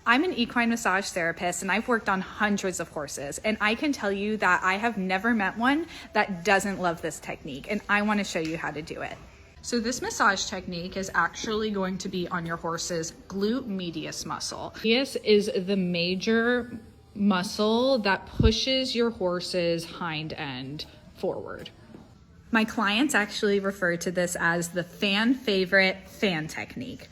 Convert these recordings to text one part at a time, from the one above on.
I'm an equine massage therapist and I've worked on hundreds of horses, and I can tell you that I have never met one that doesn't love this technique, and I want to show you how to do it. So this massage technique is actually going to be on your horse's glute medius muscle. Medius is the major muscle that pushes your horse's hind end forward. My clients actually refer to this as the fan favorite fan technique.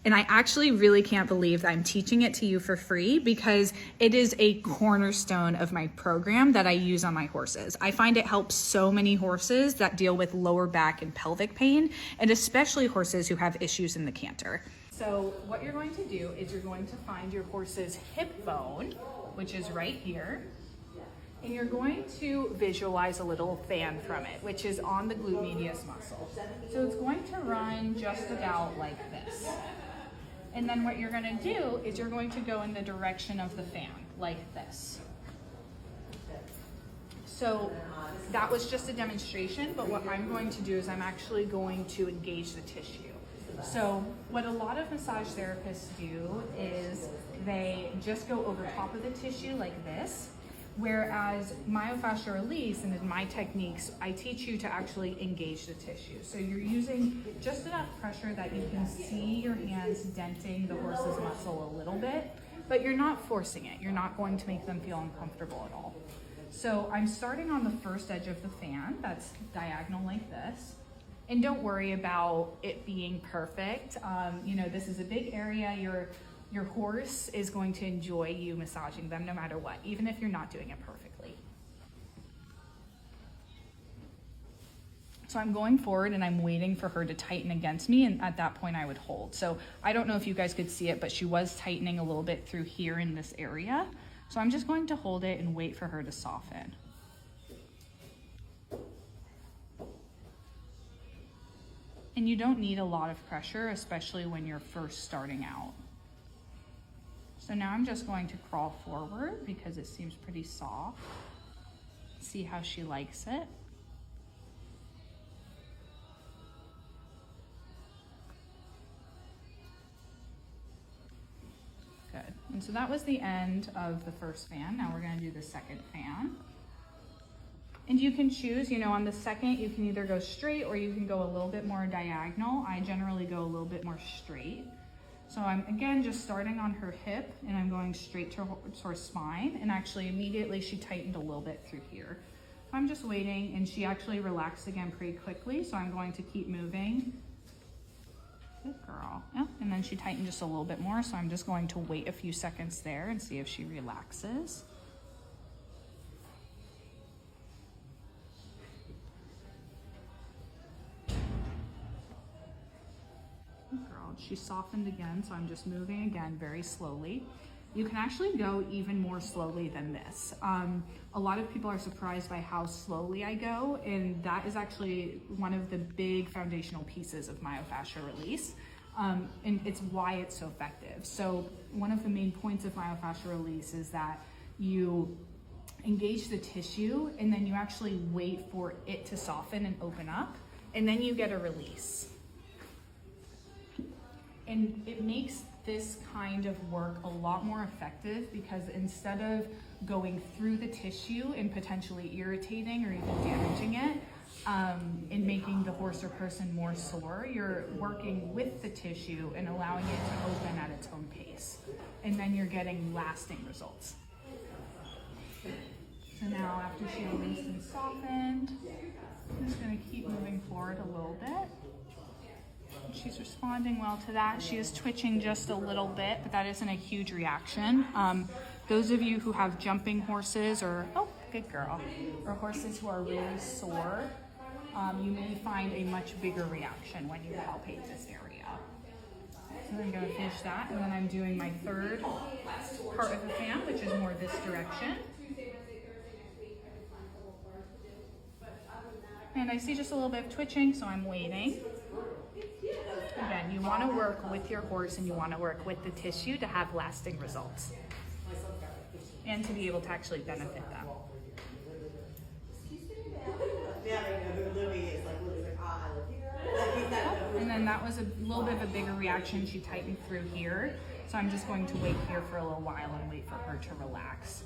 And I actually really can't believe that I'm teaching it to you for free, because it is a cornerstone of my program that I use on my horses. I find it helps so many horses that deal with lower back and pelvic pain, and especially horses who have issues in the canter. So what you're going to do is you're going to find your horse's hip bone, which is right here. And you're going to visualize a little fan from it, which is on the glute medius muscle. So it's going to run just about like this. And then what you're going to do is you're going to go in the direction of the fan, like this. So that was just a demonstration, but what I'm going to do is I'm actually going to engage the tissue. So what a lot of massage therapists do is they just go over top of the tissue like this. Whereas myofascial release and in my techniques, I teach you to actually engage the tissue. So you're using just enough pressure that you can see your hands denting the horse's muscle a little bit, but you're not forcing it. You're not going to make them feel uncomfortable at all. So I'm starting on the first edge of the fan, that's diagonal like this. And don't worry about it being perfect. This is a big area. Your horse is going to enjoy you massaging them no matter what, even if you're not doing it perfectly. So I'm going forward and I'm waiting for her to tighten against me, and at that point I would hold. So I don't know if you guys could see it, but she was tightening a little bit through here in this area. So I'm just going to hold it and wait for her to soften. And you don't need a lot of pressure, especially when you're first starting out. So now I'm just going to crawl forward because it seems pretty soft. See how she likes it. Good. And so that was the end of the first fan. Now we're going to do the second fan. And you can choose, on the second, you can either go straight or you can go a little bit more diagonal. I generally go a little bit more straight. So I'm, again, just starting on her hip, and I'm going straight to her spine, and actually immediately she tightened a little bit through here. So I'm just waiting, and she actually relaxed again pretty quickly, so I'm going to keep moving. Good girl. Yep. And then she tightened just a little bit more, so I'm just going to wait a few seconds there and see if she relaxes. She softened again, so I'm just moving again very slowly. You can actually go even more slowly than this. A lot of people are surprised by how slowly I go, and that is actually one of the big foundational pieces of myofascial release, and it's why it's so effective. So one of the main points of myofascial release is that you engage the tissue, and then you actually wait for it to soften and open up, and then you get a release. And it makes this kind of work a lot more effective, because instead of going through the tissue and potentially irritating or even damaging it and making the horse or person more sore, you're working with the tissue and allowing it to open at its own pace. And then you're getting lasting results. So now after she released and softened, I'm just going to keep moving forward a little bit. She's responding well to that. She is twitching just a little bit, but that isn't a huge reaction. Those of you who have jumping horses or, oh, good girl, or horses who are really sore, you may find a much bigger reaction when you palpate this area. So I'm going to finish that, and then I'm doing my third part of the fan, which is more this direction. And I see just a little bit of twitching, so I'm waiting. Again, you want to work with your horse and you want to work with the tissue to have lasting results and to be able to actually benefit them. And then that was a little bit of a bigger reaction. She tightened through here. So I'm just going to wait here for a little while and wait for her to relax.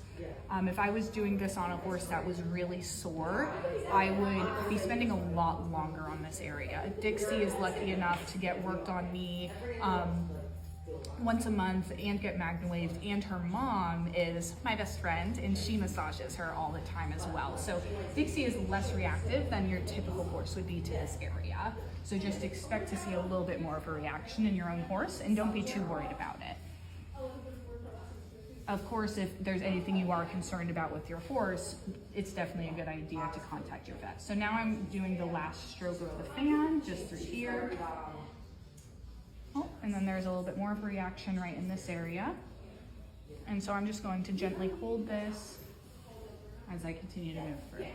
If I was doing this on a horse that was really sore, I would be spending a lot longer on this area. Dixie is lucky enough to get worked on me once a month and get MagnaWaved, and her mom is my best friend and she massages her all the time as well. So Dixie is less reactive than your typical horse would be to this area. So just expect to see a little bit more of a reaction in your own horse and don't be too worried about it. Of course, if there's anything you are concerned about with your horse, it's definitely a good idea to contact your vet. So now I'm doing the last stroke of the fan just through here. Oh, and then there's a little bit more of a reaction right in this area. And so I'm just going to gently hold this as I continue to move through.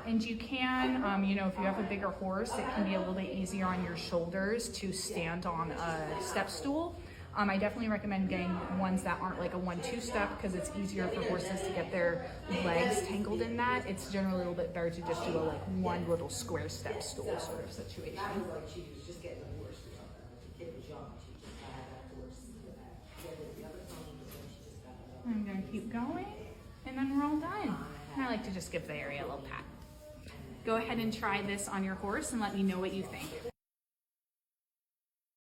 And you can, you know, if you have a bigger horse, it can be a little bit easier on your shoulders to stand on a step stool. I definitely recommend getting ones that aren't like a 1-2 step because it's easier for horses to get their legs tangled in that. It's generally a little bit better to just do a like one little square step stool sort of situation. I'm gonna keep going and then we're all done. And I like to just give the area a little pat. Go ahead and try this on your horse and let me know what you think.